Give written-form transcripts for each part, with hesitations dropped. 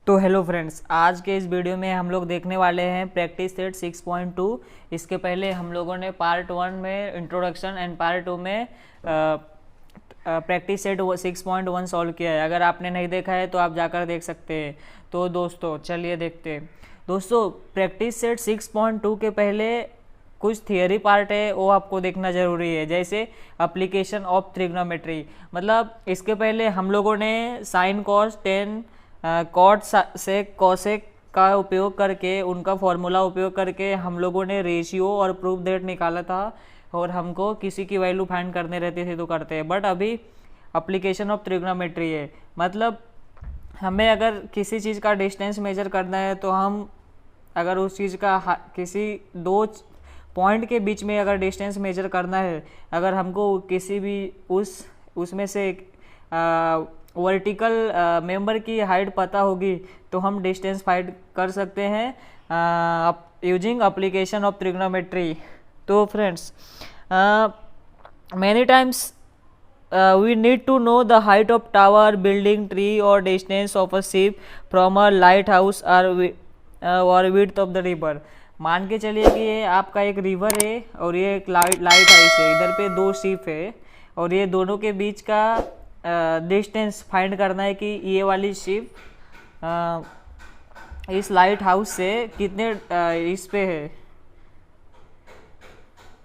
तो hello friends, आज के इस वीडियो में हम लोग देखने वाले हैं प्रैक्टिस सेट 6.2। इसके पहले हम लोगों ने पार्ट 1 में इंट्रोडक्शन एंड पार्ट 2 में प्रैक्टिस सेट 6.1 सॉल्व किया है। अगर आपने नहीं देखा है तो आप जाकर देख सकते हैं। तो दोस्तों चलिए देखते हैं। दोस्तों प्रैक्टिस सेट 6.2 के पहले कुछ थियरी पार्ट है, वो आपको देखना ज़रूरी है, जैसे एप्लीकेशन ऑफ ट्रिग्नोमेट्री। मतलब इसके पहले हम लोगों ने साइन कॉस टेन कॉट से कॉसेक का उपयोग करके, उनका फॉर्मूला उपयोग करके हम लोगों ने रेशियो और प्रूफ दैट निकाला था, और हमको किसी की वैल्यू फाइंड करने रहती थी तो करते हैं। बट अभी एप्लीकेशन ऑफ ट्रिग्नोमेट्री है, मतलब हमें अगर किसी चीज़ का डिस्टेंस मेजर करना है तो हम अगर उस चीज़ का किसी दो पॉइंट के बीच में अगर डिस्टेंस मेजर करना है, अगर हमको किसी भी उसमें से वर्टिकल मेंबर की हाइट पता होगी तो हम डिस्टेंस फाइंड कर सकते हैं यूजिंग एप्लीकेशन ऑफ ट्रिग्नोमेट्री। तो friends, many times we need to know the height of tower, building, tree or distance of a ship from a lighthouse or width of the river। मान के चलिए कि ये आपका एक रिवर है और ये एक लाइट हाउस है, इधर पे दो शिप है और ये दोनों के बीच का डिस्टेंस फाइंड करना है कि ये वाली शिप इस लाइट हाउस से कितने इस पे है,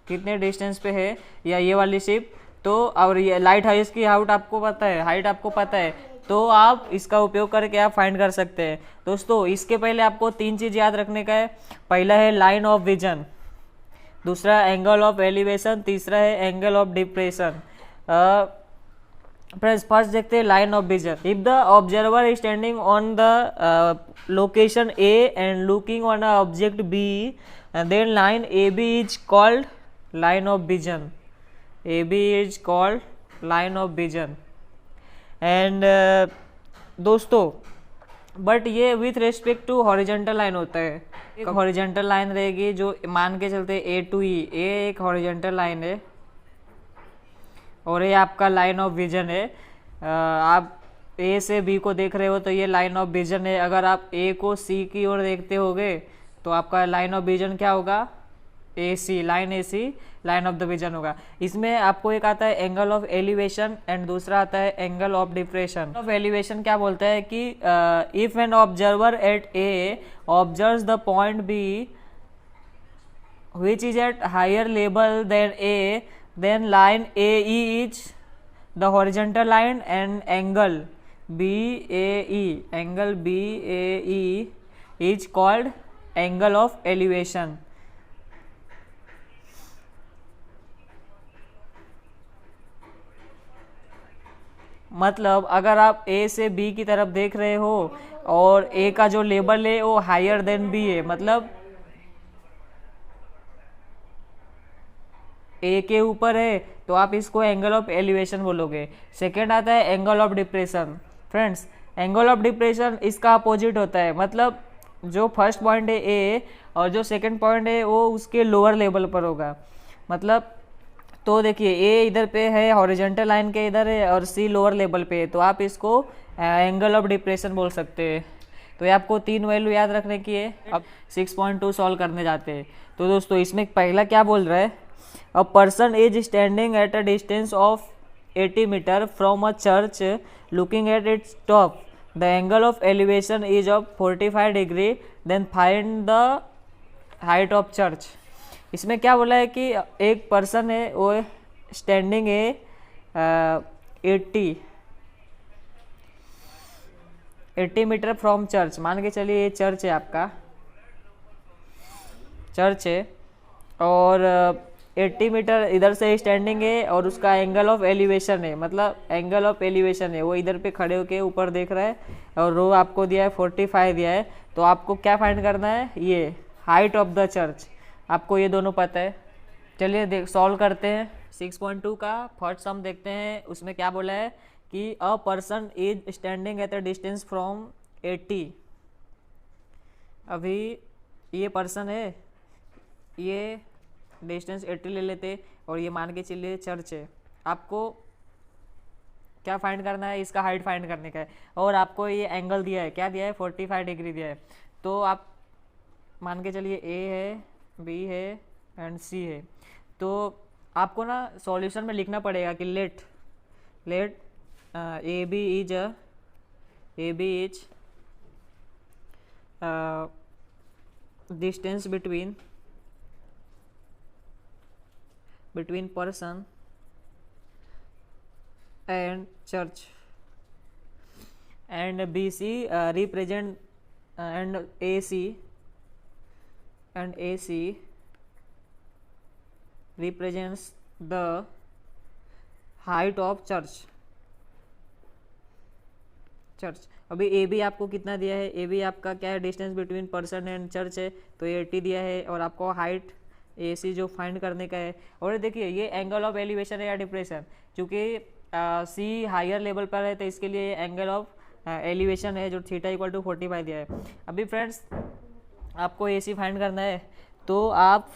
कितने डिस्टेंस पे है, या ये वाली शिप। तो और ये लाइट हाउस की हाइट आपको पता है, तो आप इसका उपयोग करके आप फाइंड कर सकते हैं। दोस्तों इसके पहले आपको तीन चीज़ याद रखने का है। पहला है लाइन ऑफ विजन, दूसरा एंगल ऑफ एलिवेशन, तीसरा है एंगल ऑफ डिप्रेशन। फर्स्ट देखते हैं line of vision. If the observer standing on the location A and looking on a object B, then line A B is called line of vision. A B is called line of vision. And दोस्तों but ये with respect to horizontal line होता है। एक horizontal line रहेगी जो मान के चलते ए टू ई, ए एक हॉरिजेंटल लाइन है और ये आपका लाइन ऑफ विजन है। आप ए से बी को देख रहे हो तो ये लाइन ऑफ विजन है। अगर आप ए को सी की ओर देखते होगे तो आपका लाइन ऑफ विजन क्या होगा, ए सी, लाइन ऑफ द विजन होगा। इसमें आपको एक आता है एंगल ऑफ एलिवेशन एंड दूसरा आता है angle of depression. Of elevation क्या बोलता है कि if an observer at A observes the point B which is at higher level than A, then line AE is the horizontal line and angle BAE is called angle of elevation। मतलब अगर आप ए से B की तरफ देख रहे हो और ए का जो लेवल है वो हायर देन बी है, मतलब ए के ऊपर है, तो आप इसको एंगल ऑफ एलिवेशन बोलोगे। सेकेंड आता है angle of depression. Friends angle of depression इसका अपोजिट होता है, मतलब जो फर्स्ट पॉइंट है ए और जो सेकेंड पॉइंट है वो उसके लोअर लेवल पर होगा। मतलब तो देखिए ए इधर पे है, हॉरिजेंटल लाइन के इधर है, और सी लोअर लेवल पे है, तो आप इसको एंगल ऑफ डिप्रेशन बोल सकते हैं। तो ये आपको तीन वैल्यू याद रखने की है। अब 6.2 सॉल्व करने जाते हैं। तो दोस्तों इसमें पहला क्या बोल रहा है, a person is standing at a distance of 80 metre from a church looking at its top, the angle of elevation is of 45 degree, then find the height of church. इसमें क्या बोला है कि एक पर्सन है वो स्टैंडिंग है 80 metre from church. मान के चलिए ये चर्च है, आपका चर्च है और 80 मीटर इधर से स्टैंडिंग है और उसका एंगल ऑफ एलिवेशन है, मतलब एंगल ऑफ एलिवेशन है, वो इधर पे खड़े होके ऊपर देख रहा है और रो आपको दिया है 45 दिया है। तो आपको क्या फाइंड करना है, ये हाइट ऑफ द चर्च। आपको ये दोनों पता है। चलिए सॉल्व करते हैं। 6.2 का फर्स्ट सम देखते हैं। उसमें क्या बोला है कि अ person is standing at a distance from 80। अभी ये पर्सन है, ये डिस्टेंस 80 ले लेते और ये मान के चलिए चर्च है। आपको क्या फाइंड करना है, इसका हाइट फाइंड करने का है, और आपको ये एंगल दिया है, क्या दिया है, 45 डिग्री दिया है। तो आप मान के चलिए ए है, बी है एंड सी है। तो आपको ना सॉल्यूशन में लिखना पड़ेगा कि let A B is distance between person and church, and BC represent and AC represents the height of church। अभी ए बी आपको कितना दिया है, ए बी आपका क्या है, distance between person and church है, तो 80 दिया है, और आपको हाइट ए सी जो फाइंड करने का है। और देखिए ये एंगल ऑफ एलिवेशन है या डिप्रेशन, क्योंकि सी हायर लेवल पर है तो इसके लिए एंगल ऑफ एलिवेशन है जो थीटा इक्वल टू 45 दिया है। अभी फ्रेंड्स आपको ए सी फाइंड करना है, तो आप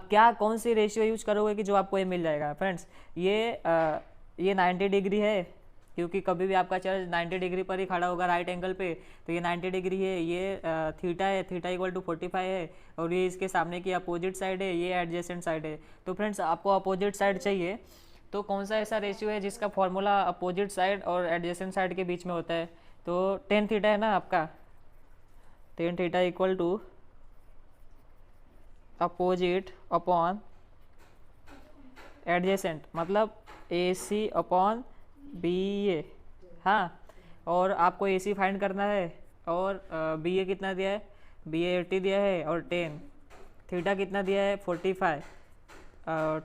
क्या कौन सी रेशियो यूज करोगे कि जो आपको ये मिल जाएगा। फ्रेंड्स ये 90 डिग्री है, क्योंकि कभी भी आपका चर्च 90 डिग्री पर ही खड़ा होगा राइट एंगल पे, तो ये 90 डिग्री है। ये थीटा है, थीटा इक्वल टू 45 है, और ये इसके सामने की अपोजिट साइड है, ये एडजेसेंट साइड है। तो फ्रेंड्स आपको अपोजिट साइड चाहिए, तो कौन सा ऐसा रेशियो है जिसका फॉर्मूला अपोजिट साइड और एडजेसेंट साइड के बीच में होता है, तो टेन थीटा है ना आपका, tan theta equal to opposite upon adjacent, मतलब ए सी अपॉन बी ए। हाँ, और आपको ए सी फाइंड करना है, और बी ए कितना दिया है, बी ए 80 दिया है, और टेन थीटा कितना दिया है 45,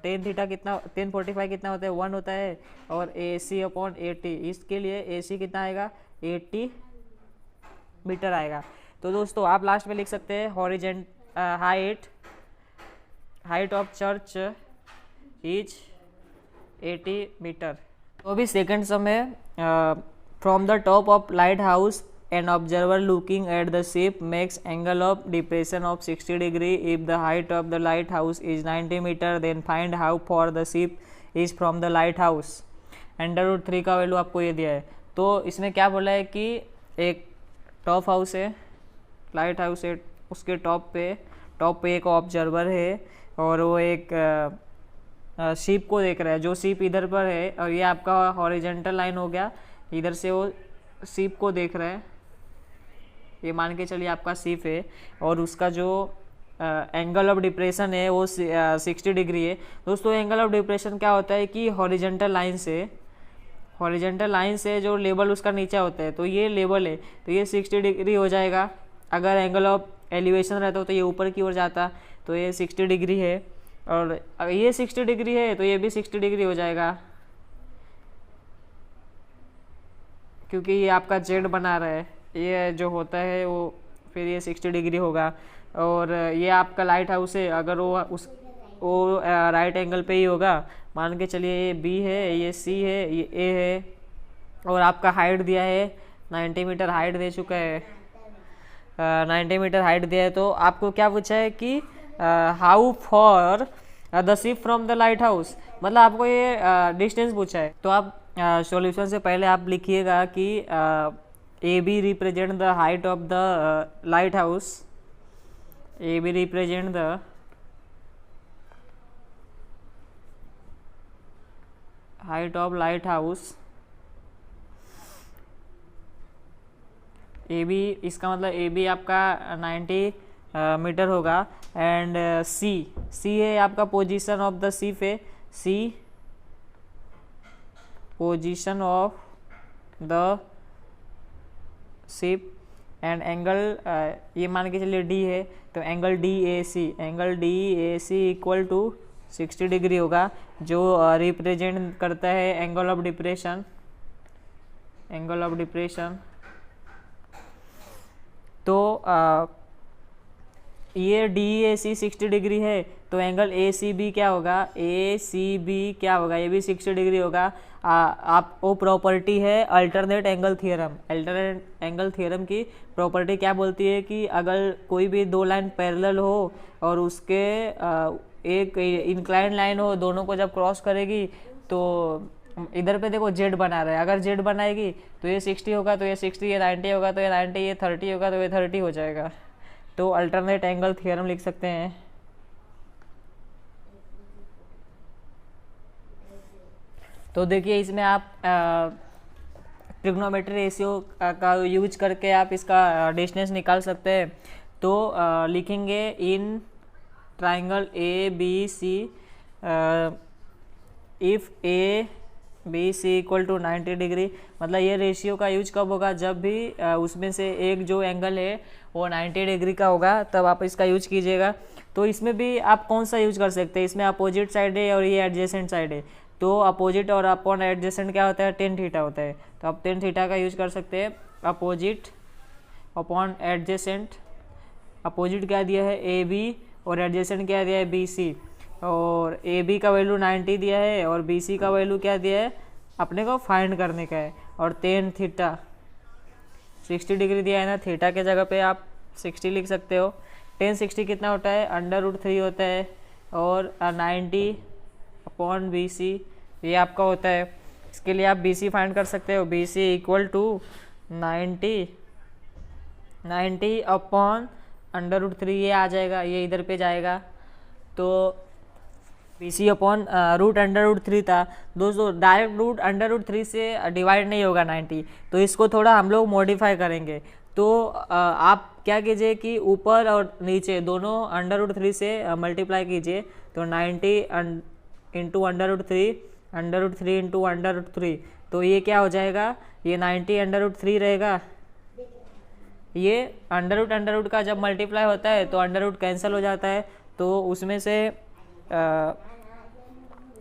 टेन थीटा कितना, 1045 कितना होता है 1 होता है, और ए सी अपॉन 80, इसके लिए ए सी कितना आएगा 80 मीटर आएगा। तो दोस्तों आप लास्ट में लिख सकते हैं horizontal height of church is 80 metre. तो अभी सेकंड सम है, from the top of light house an observer looking at the ship makes angle of depression of 60 degree if the height of the light house is 90 metre, then find how far the ship is from the light house. √3 का value आपको ये दिया है। तो इसमें क्या बोला है कि एक टॉप हाउस है, लाइट हाउस है, उसके टॉप पे एक ऑब्जर्वर है, और वो एक शिप को देख रहा है। जो शिप इधर पर है, और ये आपका हॉरिजेंटल लाइन हो गया, इधर से वो शिप को देख रहा है, ये मान के चलिए आपका शिप है, और उसका जो एंगल ऑफ डिप्रेशन है वो 60 डिग्री है। दोस्तों एंगल ऑफ डिप्रेशन क्या होता है कि हॉरिजेंटल लाइन से जो लेवल उसका नीचा होता है, तो ये लेवल है, तो ये 60 डिग्री हो जाएगा। अगर एंगल ऑफ एलिवेशन रहता तो ये ऊपर की ओर जाता, तो ये 60 डिग्री है, और अगर ये 60 डिग्री है तो ये भी 60 डिग्री हो जाएगा, क्योंकि ये आपका जेड बना रहा है, ये जो होता है वो फिर ये 60 डिग्री होगा। और ये आपका लाइट हाउस है, अगर वो राइट एंगल पे ही होगा, मान के चलिए ये बी है, ये सी है, ये ए है, और आपका हाइट दिया है 90 मीटर हाइट दे चुका है, 90 मीटर हाइट दिया है। तो आपको क्या पूछा है कि how far the ship from the light house, मतलब आपको ये डिस्टेंस पूछा है। तो आप सॉल्यूशन से पहले आप लिखिएगा कि A B represent the height of the light house, A B represent the height of light house, A B, इसका मतलब ए बी आपका 90 मीटर होगा, एंड सी है आपका पोजीशन ऑफ द शिप है, C position of the ship, and angle ये मान के चलिए डी है, तो angle D A C equal to 60 degree होगा, जो रिप्रेजेंट करता है एंगल ऑफ डिप्रेशन। तो ये डी ए सी 60 डिग्री है, तो एंगल ए सी बी क्या होगा, ये भी 60 डिग्री होगा। आप वो प्रॉपर्टी है अल्टरनेट एंगल थ्योरम की प्रॉपर्टी क्या बोलती है कि अगर कोई भी दो लाइन पैरेलल हो और उसके एक इंक्लाइन लाइन हो, दोनों को जब क्रॉस करेगी तो इधर पे देखो जेड बना रहा है, अगर जेड बनाएगी तो ये 60 होगा, तो ये 60, ये 90 होगा तो ये 90, ये 30 होगा तो ये 30 हो जाएगा। तो अल्टरनेट एंगल थ्योरम लिख सकते हैं। तो देखिए इसमें आप ट्रिग्नोमेट्री रेशियो का यूज करके आप इसका डिस्टेंस निकाल सकते हैं। तो लिखेंगे in triangle A B C if A B C equal to 90 degree, मतलब ये रेशियो का यूज कब होगा, जब भी उसमें से एक जो एंगल है वो 90 डिग्री का होगा, तब आप इसका यूज कीजिएगा। तो इसमें भी आप कौन सा यूज कर सकते हैं, इसमें अपोजिट साइड है और ये एडजेसेंट साइड है। तो अपोजिट और अपॉन एडजेसेंट क्या होता है, टेन थीटा होता है। तो आप टेन थीटा का यूज कर सकते हैं। अपोजिट अपॉन एडजेसेंट, अपोजिट क्या दिया है ए बी और एडजेसेंट क्या दिया है बी सी, और ए बी का वैल्यू 90 दिया है और बी सी का वैल्यू क्या दिया है अपने को फाइंड करने का है, और टेन थीटा 60 डिग्री दिया है ना, थीटा के जगह पे आप 60 लिख सकते हो। 1060 कितना होता है, √3 होता है, और 90 अपॉन बी सी ये आपका होता है। इसके लिए आप बी सी फाइंड कर सकते हो। B C equal to 90 upon √3 ये आ जाएगा, ये इधर पे जाएगा। तो बी सी अपॉन √3 था दोस्तों, डायरेक्ट √3 से डिवाइड नहीं होगा 90, तो इसको थोड़ा हम लोग मॉडिफाई करेंगे। तो आप क्या कीजिए कि ऊपर और नीचे दोनों √3 से मल्टीप्लाई कीजिए। तो 90 इंटू √3 इंटू √3, तो ये क्या हो जाएगा, ये 90 √3 रहेगा। ये अंडर रूट का जब मल्टीप्लाई होता है तो अंडर रूट कैंसिल हो जाता है, तो उसमें से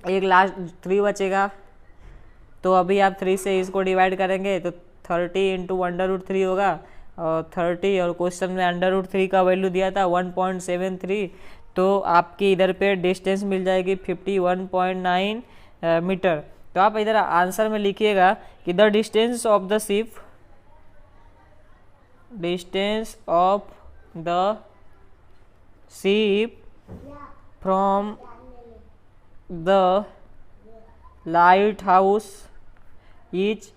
एक लास्ट 3 बचेगा। तो अभी आप 3 से इसको डिवाइड करेंगे तो 30 इंटू √3 होगा, और 30, और क्वेश्चन में √3 का वैल्यू दिया था 1.73, तो आपकी इधर पे डिस्टेंस मिल जाएगी 51.9 मीटर। तो आप इधर आंसर में लिखिएगा कि the distance of the ship, distance of the ship from the light house is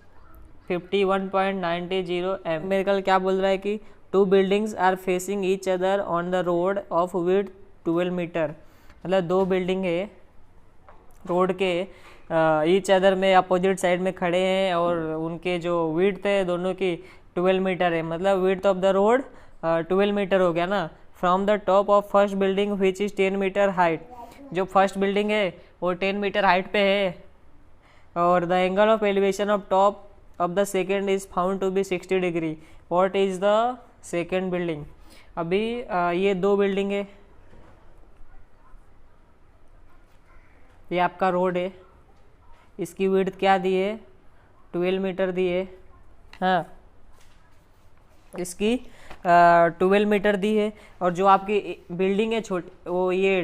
51.90 m। Medical क्या बोल रहा है कि 2 buildings are facing each other on the road of width 12 metre, मतलब 2 बिल्डिंग है रोड के ईच अदर में opposite side में खड़े हैं, और उनके जो विड्थ है दोनों की 12 मीटर है, मतलब width of the road 12 metre हो गया ना। From the top of first building which is 10 metre height, जो फर्स्ट बिल्डिंग है वो 10 मीटर हाइट पे है, और the angle of elevation of top of the second is found to be 60 degree. What is the second building. अभी ये 2 building है, ये आपका रोड है, इसकी विड्थ क्या दी है 12 मीटर दी है, हाँ इसकी 12 मीटर दी है, और जो आपकी बिल्डिंग है छोटी वो ये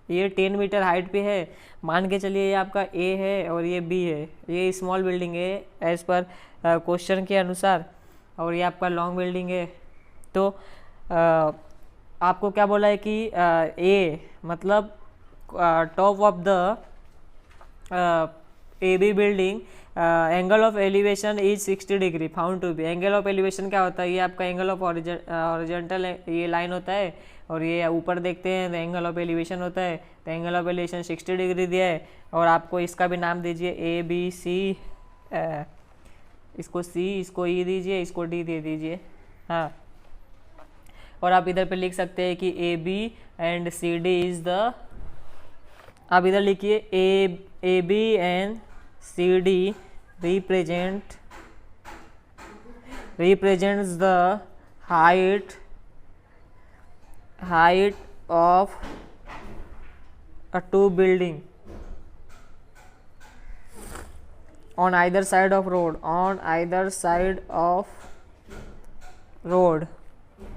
10 मीटर हाइट पे है। मान के चलिए ये आपका ए है और ये बी है, ये स्मॉल बिल्डिंग है एज पर क्वेश्चन के अनुसार, और ये आपका लॉन्ग बिल्डिंग है। तो आपको क्या बोला है कि ए मतलब top of the A B building angle of elevation is 60 degree found to be. Angle of elevation क्या होता है, ये आपका एंगल ऑफ हॉरिजॉन्टल ये लाइन होता है, और ये ऊपर देखते हैं तो एंगल ऑफ एलिवेशन होता है। तो एंगल ऑफ एलिवेशन 60 डिग्री दिया है, और आपको इसका भी नाम दीजिए ए बी सी, इसको सी, इसको ई दीजिए, इसको डी दे दीजिए, हाँ। और आप इधर पे लिख सकते हैं कि A B and C D is the, आप इधर लिखिए A B and C D represents the height of a 2 building on either side of road,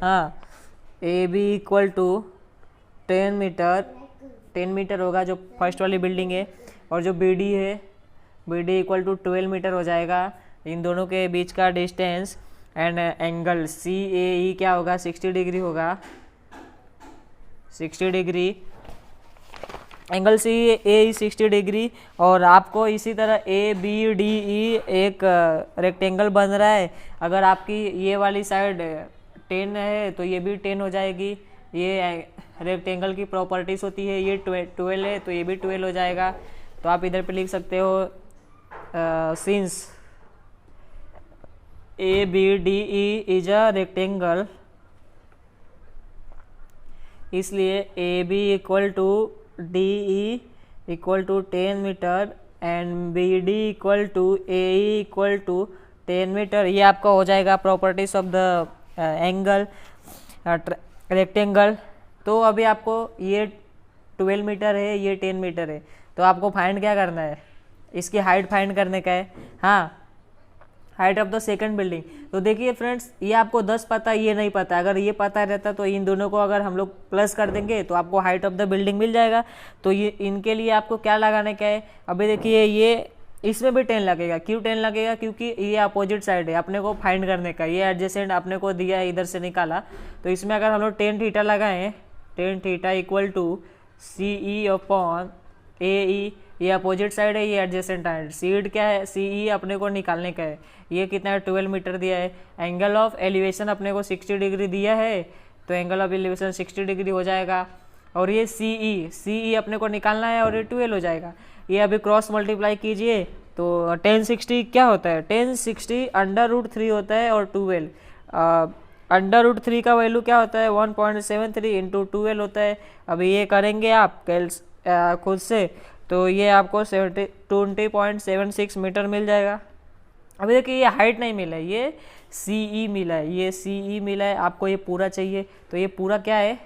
हाँ। A B equal to 10 metre होगा जो फर्स्ट वाली बिल्डिंग है, और जो बी डी है B D equal to 12 metre हो जाएगा। इन दोनों के बीच का distance and angle C A E क्या होगा 60 डिग्री होगा, 60 degree angle C A 60 degree, और आपको इसी तरह ए बी डी ई एक रेक्टेंगल बन रहा है। अगर आपकी ये वाली साइड 10 है तो ये भी 10 हो जाएगी। ये रेक्टेंगल की प्रॉपर्टीज होती है। ये 12 है तो ये भी 12 हो जाएगा। तो आप इधर पे लिख सकते हो since A B D E is a rectangle, इसलिए A B equal to D E equal to 10 metre and B D equal to A E equal to 10 metre. ये आपका हो जाएगा properties of the angle rectangle. तो अभी आपको ये 12 metre है, ये 10 मीटर है, तो आपको फाइंड क्या करना है, इसकी हाइट फाइंड करने का है। हाँ, height of the second building. तो देखिए फ्रेंड्स, ये आपको 10 पता है, ये नहीं पता। अगर ये पता रहता तो इन दोनों को अगर हम लोग प्लस कर देंगे तो आपको हाइट ऑफ द बिल्डिंग मिल जाएगा। तो ये इनके लिए आपको क्या लगाने का है, अभी देखिए ये इसमें भी 10 लगेगा। क्यों 10 लगेगा, क्योंकि ये अपोजिट साइड है, अपने को फाइंड करने का। ये एडजेसेंट अपने को दिया है, इधर से निकाला। तो इसमें अगर हम लोग 10 थीटा लगाएं, 10 theta equal to C E upon A E, ये अपोजिट साइड है, ये एडजेसेंट साइड। सीड क्या है, सी ई अपने को निकालने का है। ये कितना है, 12 मीटर दिया है। एंगल ऑफ एलिवेशन अपने को 60 डिग्री दिया है, तो एंगल ऑफ एलिवेशन 60 डिग्री हो जाएगा। और ये सी ई अपने को निकालना है, और ये 12 हो जाएगा। ये अभी क्रॉस मल्टीप्लाई कीजिए तो 1060 क्या होता है, 1060 √3 होता है, और 12 √3 का वैल्यू क्या होता है, 1.73 इंटू 12 होता है। अभी ये करेंगे आप खुद से, तो ये आपको 20.76 मीटर मिल जाएगा। अभी देखिए ये हाइट नहीं मिला है, ये सी ई मिला है, ये सी ई मिला है। आपको ये पूरा चाहिए, तो ये पूरा क्या है,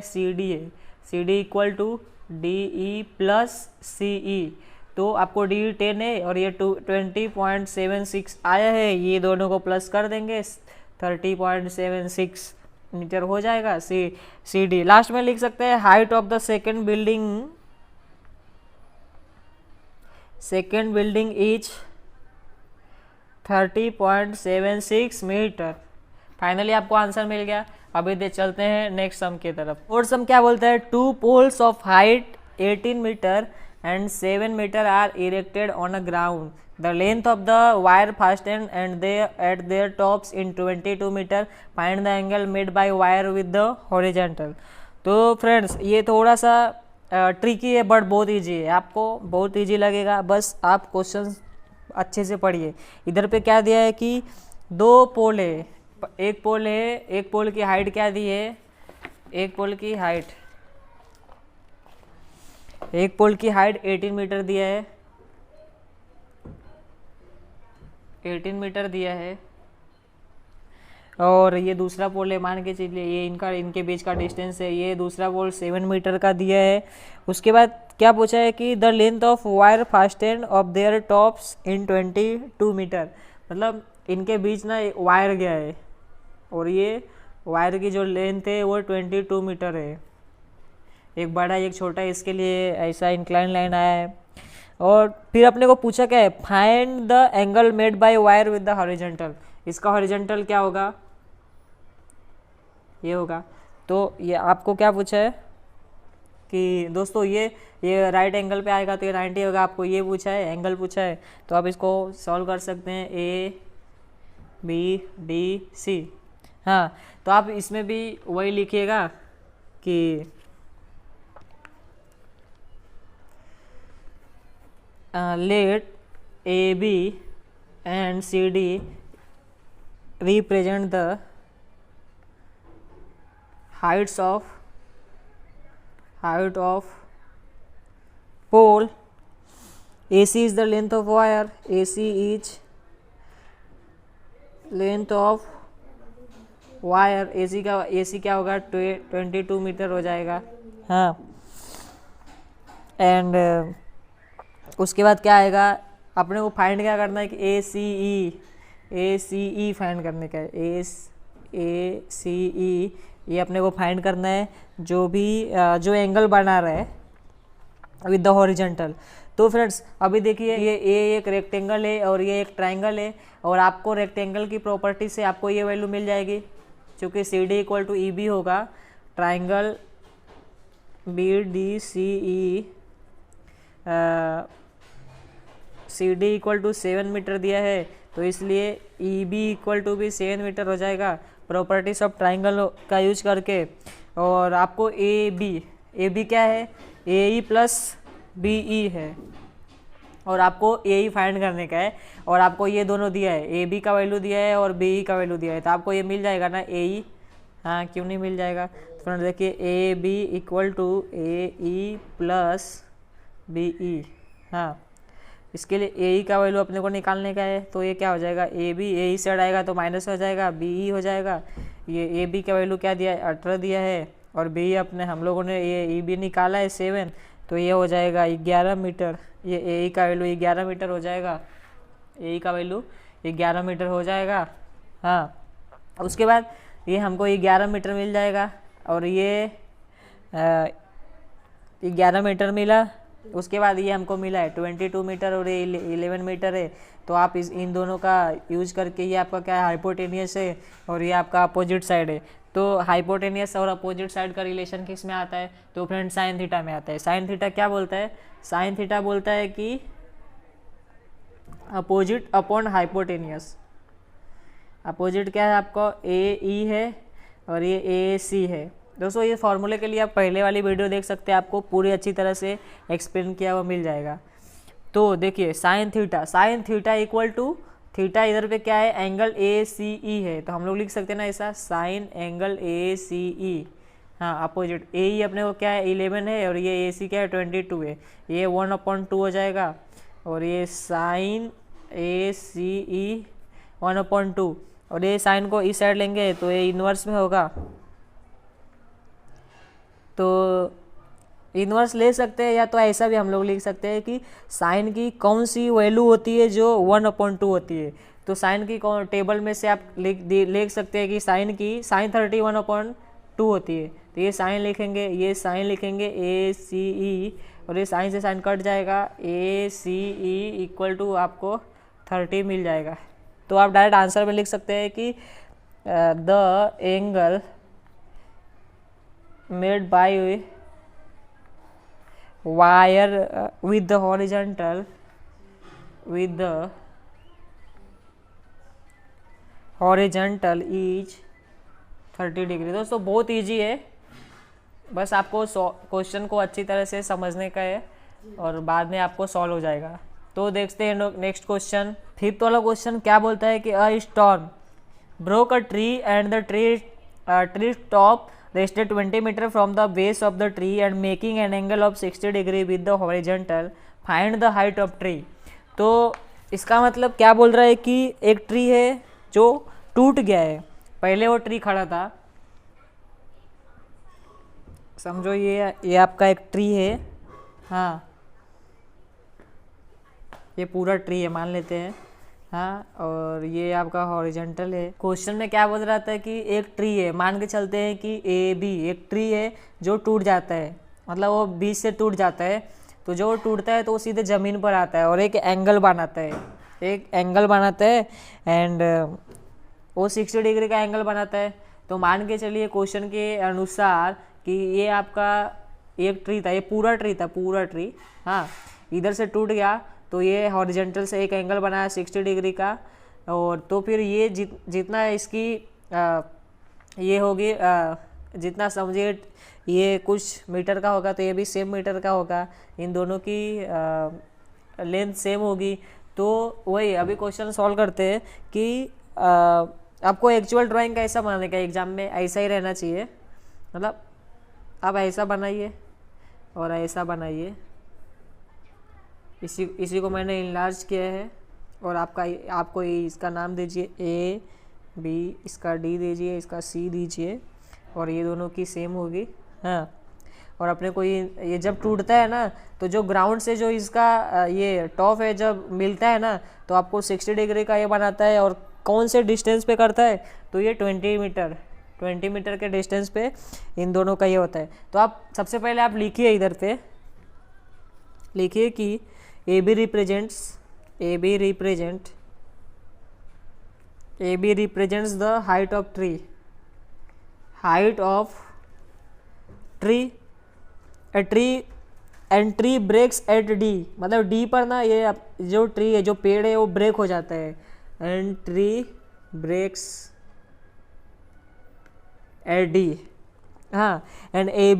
सी डी है। C D equal to D E plus C E. तो आपको डी 10 है और ये 20.76 आया है, ये दोनों को प्लस कर देंगे, 30.76 मीटर हो जाएगा सी डी। लास्ट में लिख सकते हैं height of the second building is 30.76 metre. Finally आपको आंसर मिल गया। अभी चलते हैं नेक्स्ट सम की तरफ। और सम क्या बोलता है, 2 poles of height 18 metre and 7 meter are erected on a ground. The length of the wire fastened and they at their tops in 22 meter. Find the angle made by wire with the horizontal. तो friends ये थोड़ा सा tricky है but बहुत easy है, आपको बहुत easy लगेगा। बस आप क्वेश्चन अच्छे से पढ़िए। इधर पे क्या दिया है कि 2 पोल है, एक पोल की हाइट क्या दी है, एक पोल की हाइट 18 मीटर दिया है, 18 मीटर दिया है। और ये दूसरा पोल है, मान के चलिए ये इनके बीच का डिस्टेंस है, ये दूसरा पोल 7 मीटर का दिया है। उसके बाद क्या पूछा है कि the length of wire fastened of their tops in 22 metre. मतलब इनके बीच ना वायर गया है, और ये वायर की जो लेंथ है वो 22 मीटर है। एक बड़ा एक छोटा, इसके लिए ऐसा इंक्लाइन लाइन आया है। और फिर अपने को पूछा क्या है, find the angle made by wire with the horizontal. इसका हॉरिजॉन्टल क्या होगा, ये होगा। तो ये आपको क्या पूछा है कि दोस्तों ये राइट एंगल पे आएगा तो ये 90 होगा। आपको ये पूछा है, एंगल पूछा है, तो आप इसको सॉल्व कर सकते हैं, ए बी डी सी। हाँ, तो आप इसमें भी वही लिखिएगा कि let AB and CD represent the height of pole. AC is the length of wire, AC is length of wire, AC क्या होगा 22 मीटर हो जाएगा। हाँ, एंड उसके बाद क्या आएगा, अपने को फाइंड क्या करना है कि ए सी ई फाइंड करने का है, ए सी ई ये अपने को फाइंड करना है, जो एंगल बना रहा है विद द हॉरिजॉन्टल। तो फ्रेंड्स अभी देखिए ये एक रेक्टेंगल है और ये एक ट्राइंगल है, और आपको रेक्टेंगल की प्रॉपर्टी से आपको ये वैल्यू मिल जाएगी, क्योंकि C D equal to E B होगा triangle B D C E C D equal to 7 metre दिया है, तो इसलिए ई बी इक्वल टू भी 7 मीटर हो जाएगा प्रॉपर्टीज ऑफ ट्राइंगल का यूज करके। और आपको ए बी क्या है, ए ई प्लस बी ई है, और आपको ए ई फाइंड करने का है, और आपको ये दोनों दिया है, ए बी का वैल्यू दिया है और बी ई का वैल्यू दिया है, तो आपको ये मिल जाएगा ना ए ई। हाँ, क्यों नहीं मिल जाएगा। तो फ्रेंड देखिए A B equal to A E plus B E. हाँ, इसके लिए ए ई का वैल्यू अपने को निकालने का है, तो ये क्या हो जाएगा, A B A E side आएगा तो माइनस हो जाएगा, बी ई हो जाएगा। ये ए बी का वैल्यू क्या दिया है, 18 दिया है, और बी अपने हम लोगों ने ये ई बी निकाला है 7, तो ये हो जाएगा 11 मीटर। ये ए ई का वैल्यू 11 मीटर हो जाएगा, ए ई का वैल्यू 11 मीटर हो जाएगा। हाँ, उसके बाद ये हमको 11 मीटर मिल जाएगा, और ये 11 मीटर मिला। उसके बाद ये हमको मिला है 22 मीटर और ये 11 मीटर है, तो आप इन दोनों का यूज करके, ये आपका क्या है, हाइपोटेनियस है और ये आपका अपोजिट साइड है। तो हाइपोटेनियस और अपोजिट साइड का रिलेशन किस में आता है, तो फ्रेंड साइन थीटा में आता है। साइन थीटा क्या बोलता है, साइन थीटा बोलता है कि अपोजिट अपॉन हाइपोटेनियस। अपोजिट क्या है आपको, ए ई है और ये ए सी है। दोस्तों ये फॉर्मूले के लिए आप पहले वाली वीडियो देख सकते हैं, आपको पूरी अच्छी तरह से एक्सप्लेन किया हुआ मिल जाएगा। तो देखिए sine theta equal to, theta इधर पे क्या है, एंगल ए सी ई है, तो हम लोग लिख सकते हैं ना ऐसा, साइन एंगल ए सी ई। हाँ, अपोजिट ए ई अपने को क्या है 11 है, और ये ए सी क्या है 22 है, ये 1/2 हो जाएगा, और ये साइन ए सी ई 1/2, और ये साइन को इस साइड लेंगे तो ये इन्वर्स में होगा, तो इन्वर्स ले सकते हैं, या तो ऐसा भी हम लोग लिख सकते हैं कि साइन की कौन सी वैल्यू होती है जो 1/2 होती है। तो साइन की टेबल में से आप लिख सकते हैं कि साइन 30 1/2 होती है, तो ये साइन लिखेंगे, ये साइन लिखेंगे ए सी ई, और ये साइन से साइन कट जाएगा, ए सी ई इक्वल टू आपको 30 मिल जाएगा। तो आप डायरेक्ट आंसर में लिख सकते हैं कि the angle made by wire with the horizontal is 30 degree. दोस्तों बहुत इजी है, बस आपको क्वेश्चन को अच्छी तरह से समझने का है और बाद में आपको सॉल्व हो जाएगा। तो देखते हैं नेक्स्ट क्वेश्चन। फिफ्थ वाला क्वेश्चन क्या बोलता है कि अ storm broke a tree and the tree top rested 20 meter from the base of the tree and making an angle of 60 degree with the horizontal, find the height of tree। तो इसका मतलब क्या बोल रहा है कि एक ट्री है जो टूट गया है, पहले वो ट्री खड़ा था, समझो ये आपका एक ट्री है। हाँ, ये पूरा ट्री है मान लेते हैं। हाँ, और ये आपका हॉरिजॉन्टल है। क्वेश्चन में क्या बोल रहा था कि एक ट्री है, मान के चलते हैं कि ए बी एक ट्री है जो टूट जाता है, मतलब वो बीच से टूट जाता है, तो जो टूटता है तो वो सीधे ज़मीन पर आता है और एक एंगल बनाता है, एंड वो 60 डिग्री का एंगल बनाता है। तो मान के चलिए क्वेश्चन के अनुसार कि ये आपका एक ट्री था, ये पूरा ट्री। हाँ, इधर से टूट गया तो ये हॉरिजॉन्टल से एक एंगल बनाया 60 डिग्री का, और तो फिर ये जितना इसकी ये होगी, जितना समझिए ये कुछ मीटर का होगा तो ये भी सेम मीटर का होगा, इन दोनों की लेंथ सेम होगी। तो वही अभी क्वेश्चन सॉल्व करते हैं कि आपको एक्चुअल ड्राइंग कैसा बनाने का, एग्जाम में ऐसा ही रहना चाहिए, मतलब आप ऐसा बनाइए और ऐसा बनाइए। इसी को मैंने इनलार्ज किया है, और आपको इसका नाम दीजिए ए बी, इसका डी दीजिए, इसका सी दीजिए, और ये दोनों की सेम होगी। हाँ, और अपने को ये जब टूटता है ना, तो जो ग्राउंड से जो इसका ये टॉप है जब मिलता है ना, तो आपको 60 डिग्री का ये बनाता है, और कौन से डिस्टेंस पे करता है, तो ये 20 मीटर के डिस्टेंस पे इन दोनों का ये होता है। तो आप सबसे पहले आप लिखिए, इधर पे लिखिए कि A B represents the height of tree, tree breaks at D, मतलब डी पर ना ये जो ट्री है, जो पेड़ है वो ब्रेक हो जाता है, and tree breaks at D. हाँ, and A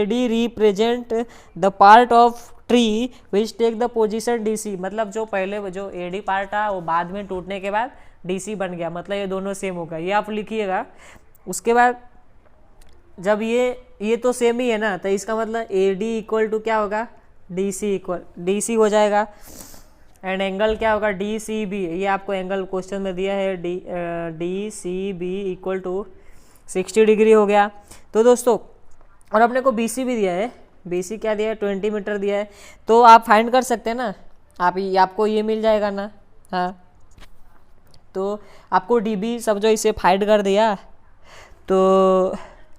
D represent the part of tree which take the position D C, मतलब जो पहले जो ए डी पार्ट था वो बाद में टूटने के बाद डी सी बन गया, मतलब ये दोनों सेम होगा, ये आप लिखिएगा। उसके बाद जब ये तो सेम ही है ना, तो इसका मतलब ए डी इक्वल टू क्या होगा, डी सी हो जाएगा। एंड एंगल क्या होगा, डी सी बी, ये आपको एंगल क्वेश्चन में दिया है, D C B equal to 60 degree हो गया। तो दोस्तों, और अपने को बी सी भी दिया है, बी सी क्या दिया है, 20 मीटर दिया है, तो आप फाइंड कर सकते हैं ना, आपको ये मिल जाएगा ना। हाँ, तो आपको डी बी समझो इसे फाइंड कर दिया, तो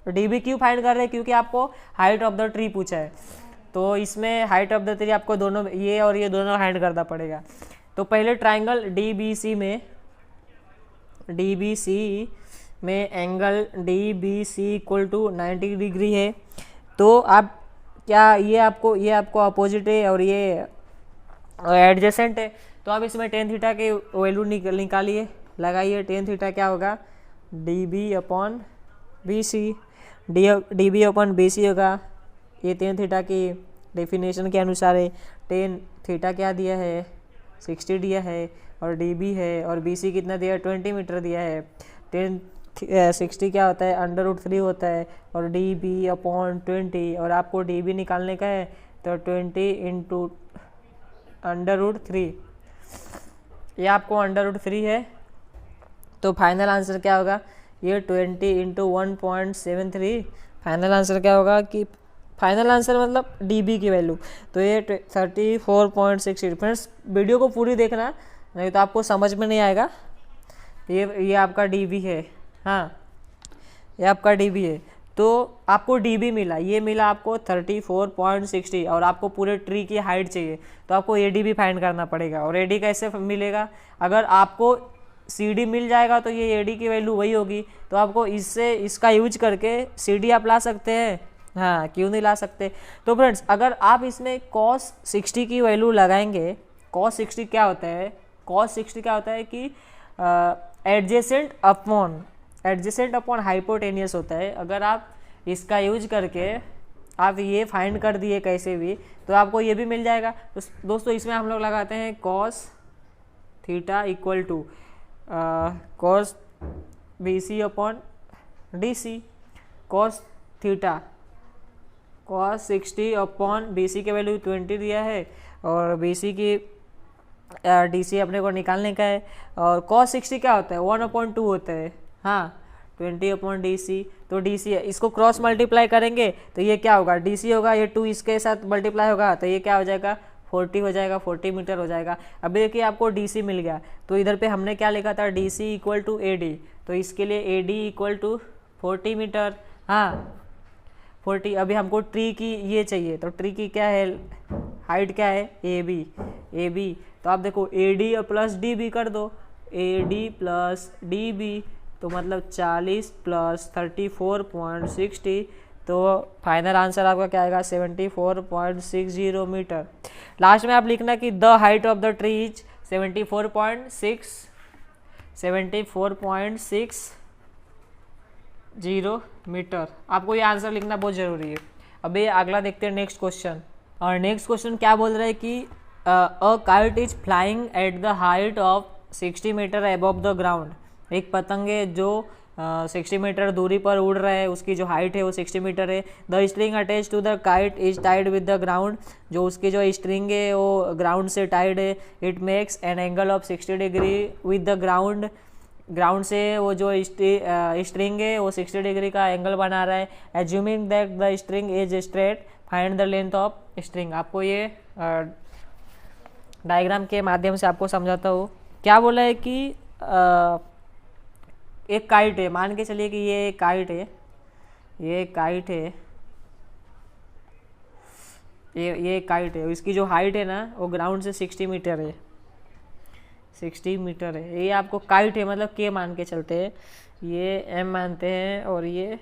डी बी क्यों फाइंड कर रहे हैं, क्योंकि आपको हाइट ऑफ द ट्री पूछा है, तो इसमें हाइट ऑफ द ट्री आपको दोनों, ये और ये दोनों फाइंड करना पड़ेगा। तो पहले ट्राइंगल डी बी सी में angle D B C equal to 90 degree है, तो आप क्या, ये आपको अपोजिट है और ये एडजेसेंट है, तो आप इसमें टेन थीटा के वैल्यू निकालिए, लगाइए। टेन थीटा क्या होगा, D B upon B C, D B upon B C होगा, ये टेन थीटा की डेफिनेशन के अनुसार है। टेन थीटा क्या दिया है, 60 दिया है, और डी बी है, और बी सी कितना दिया है, 20 मीटर दिया है। टेन 60 क्या होता है, √3 होता है, और डी बी अपॉन 20, और आपको डी बी निकालने का है, तो 20 इंटू √3, ये आपको √3 है। तो फाइनल आंसर क्या होगा, ये 20 इंटू 1.73, फाइनल आंसर क्या होगा, कि फाइनल आंसर मतलब डीबी की वैल्यू, तो ये 34.68। फ्रेंड्स, वीडियो को पूरी देखना, नहीं तो आपको समझ में नहीं आएगा। ये आपका डीबी है, हाँ, ये आपका डीबी है, तो आपको डीबी मिला, ये मिला आपको 34.60, और आपको पूरे ट्री की हाइट चाहिए, तो आपको एडी फाइंड करना पड़ेगा। और एडी कैसे मिलेगा, अगर आपको सी डी मिल जाएगा तो ये ए डी की वैल्यू वही होगी, तो आपको इसका यूज करके सी डी आप ला सकते हैं, हाँ, क्यों नहीं ला सकते। तो फ्रेंड्स, अगर आप इसमें cos 60 की वैल्यू लगाएंगे, cos 60 क्या होता है, cos 60 क्या होता है कि एडजेसेंट अपॉन हाइपोटेनियस होता है। अगर आप इसका यूज करके आप ये फाइंड कर दिए कैसे भी, तो आपको ये भी मिल जाएगा। तो दोस्तों, इसमें हम लोग लगाते हैं cos theta equal to cos B C upon D C, cos theta cos 60 upon B C के वैल्यू 20 दिया है, और बी सी की डी सी अपने को निकालने का है। और cos 60 क्या होता है, 1/2 होता है, हाँ, 20 अपॉन डी सी, तो डी सी है, इसको क्रॉस मल्टीप्लाई करेंगे तो ये क्या होगा, डी सी होगा, ये 2 इसके साथ मल्टीप्लाई होगा, तो ये क्या हो जाएगा, 40 हो जाएगा, 40 मीटर हो जाएगा। अब देखिए आपको डी सी मिल गया, तो इधर पे हमने क्या लिखा था, D C equal to A D, तो इसके लिए A D equal to 40 metre, हाँ 40। अभी हमको ट्री की ये चाहिए, तो ट्री की क्या है, हाइट क्या है, ए बी, तो आप देखो A D plus D B कर दो, A D plus D B, तो मतलब 40 प्लस 34.60, तो फाइनल आंसर आपका क्या आएगा, 74.60 मीटर। लास्ट में आप लिखना कि the height of the tree is 74.60 metre. आपको ये आंसर लिखना बहुत ज़रूरी है। अभी अगला देखते हैं नेक्स्ट क्वेश्चन। और नेक्स्ट क्वेश्चन क्या बोल रहा है कि a kite is flying at the height of 60 metre above the ground. एक पतंग है जो 60 मीटर दूरी पर उड़ रहा है, उसकी जो हाइट है वो 60 मीटर है। The string attach to the kite is tied with the ground. जो उसकी जो स्ट्रिंग है वो ग्राउंड से टाइड है। It makes an angle of 60 degree with the ground. Ground से वो जो स्ट्रिंग है वो 60 डिग्री का एंगल बना रहा है। Assuming that the string is straight, find the length of string. आपको ये डायग्राम के माध्यम से आपको समझाता हूँ। क्या बोला है कि एक काइट है, मान के चलिए कि ये काइट है, ये काइट है, इसकी जो हाइट है ना वो ग्राउंड से 60 मीटर है, 60 मीटर है। ये आपको काइट है मतलब के मान के चलते हैं, ये एम मानते हैं और ये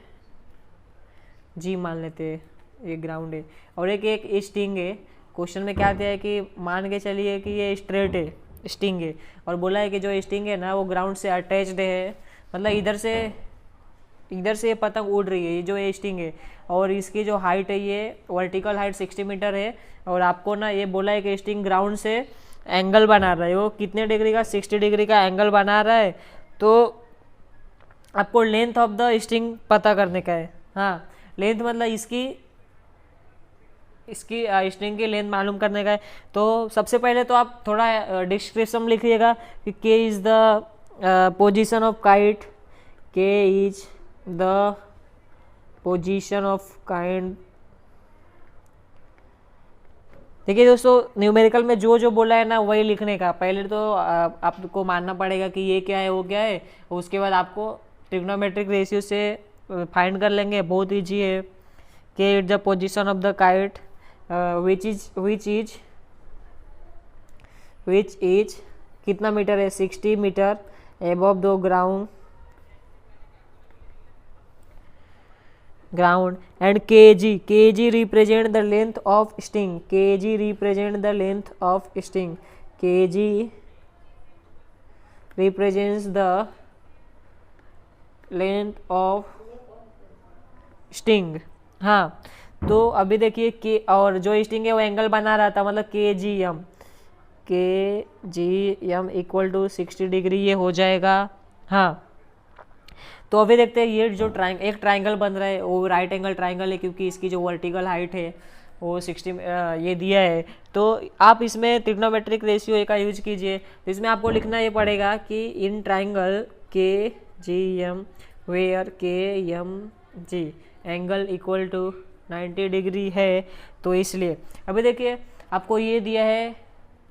जी मान लेते हैं, ये ग्राउंड है, और एक स्टिंग है। क्वेश्चन में क्या दिया है कि मान के चलिए कि ये स्ट्रेट है, स्टिंग है, और बोला है कि जो स्टिंग है ना वो ग्राउंड से अटैच्ड है, मतलब इधर से ये पतंग उड़ रही है, ये जो ये स्टिंग है, और इसकी जो हाइट है ये वर्टिकल हाइट 60 मीटर है, और आपको ना ये बोला है कि स्टिंग ग्राउंड से एंगल बना रहा है, वो कितने डिग्री का, 60 डिग्री का एंगल बना रहा है। तो आपको लेंथ ऑफ द स्टिंग पता करने का है। हाँ, लेंथ मतलब इसकी स्ट्रिंग की लेंथ मालूम करने का है। तो सबसे पहले तो आप थोड़ा डिस्क्रिप्शन लिखिएगा कि K is the position of kite, K is the position of kite. देखिए दोस्तों, न्यूमेरिकल में जो जो बोला है ना वही लिखने का। पहले तो आपको मानना पड़ेगा कि ये क्या है वो क्या है, उसके बाद आपको ट्रिग्नोमेट्रिक रेशियो से फाइंड कर लेंगे, बहुत ईजी है। K is the position of the kite which is कितना मीटर है, 60 metre above the ground and kg represent the length of string, kg represent the length of string, kg represents the length of string। हाँ, तो अभी देखिए के, और जो sting है वो एंगल बना रहा था, मतलब K G M equal to 60 degree ये हो जाएगा। हाँ, तो अभी देखते हैं ये जो एक ट्राइंगल बन रहा है वो राइट एंगल ट्राइंगल है, क्योंकि इसकी जो वर्टिकल हाइट है वो 60 ये दिया है। तो आप इसमें ट्रिग्नोमेट्रिक रेशियो का यूज कीजिए। तो इसमें आपको लिखना ये पड़ेगा कि in triangle K G M where K M G angle equal to 90 degree है, तो इसलिए अभी देखिए आपको ये दिया है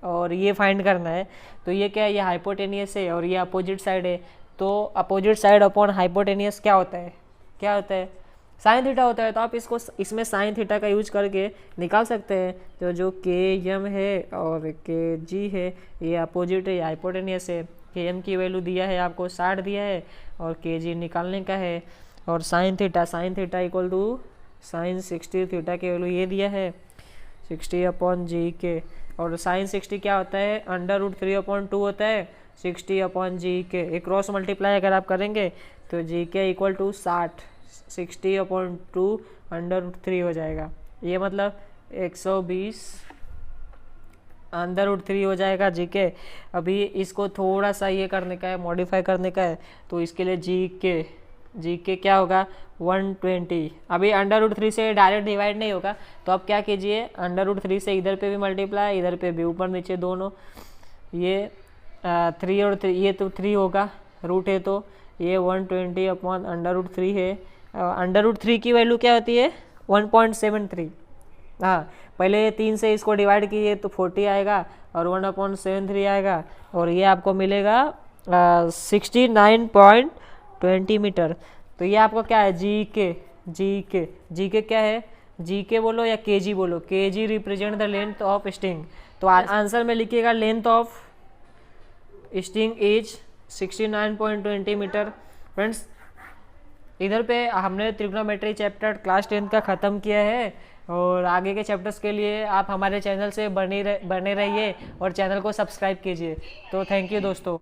और ये फाइंड करना है। तो ये क्या है, ये हाइपोटेनियस है और ये अपोजिट साइड है। तो अपोजिट साइड अपॉन हाइपोटेनियस क्या होता है, साइन थीटा होता है। तो आप इसमें साइन थीटा का यूज करके निकाल सकते हैं। तो जो के एम है और के जी है ये अपोजिट है, ये हाइपोटेनियस है। के एम की वैल्यू दिया है आपको 60 दिया है और के जी निकालने का है। और sine theta equal to sine 60 theta की वैल्यू ये दिया है 60 अपॉन जी के। और साइन 60 क्या होता है, √3/2 होता है 60 अपॉन जी के। एक क्रॉस मल्टीप्लाई अगर आप करेंगे तो जी के इक्वल टू 60 अपॉन 2 √3 हो जाएगा। ये मतलब 120 √3 हो जाएगा जी के। अभी इसको थोड़ा सा ये करने का है, मॉडिफाई करने का है। तो इसके लिए जी के क्या होगा 120। अभी √3 से डायरेक्ट डिवाइड नहीं होगा, तो आप क्या कीजिए √3 से इधर पे भी मल्टीप्लाई, इधर पे भी, ऊपर नीचे दोनों। ये 3 और 3, ये तो 3 होगा, रूट है तो ये 120 अपॉन √3 है। √3 की वैल्यू क्या होती है 1.73। हाँ, पहले 3 से इसको डिवाइड कीजिए तो 40 आएगा और 1/73 आएगा और ये आपको मिलेगा 69.20 मीटर। तो ये आपको क्या है जी के क्या है, जी के बोलो या के जी बोलो, K G represent the length of string. तो आंसर में लिखिएगा length of string is 69.20 metre. Friends, इधर पे हमने ट्रिग्नोमेट्री चैप्टर क्लास 10 का ख़त्म किया है और आगे के चैप्टर्स के लिए आप हमारे चैनल से बने रहिए और चैनल को सब्सक्राइब कीजिए। तो थैंक यू दोस्तों।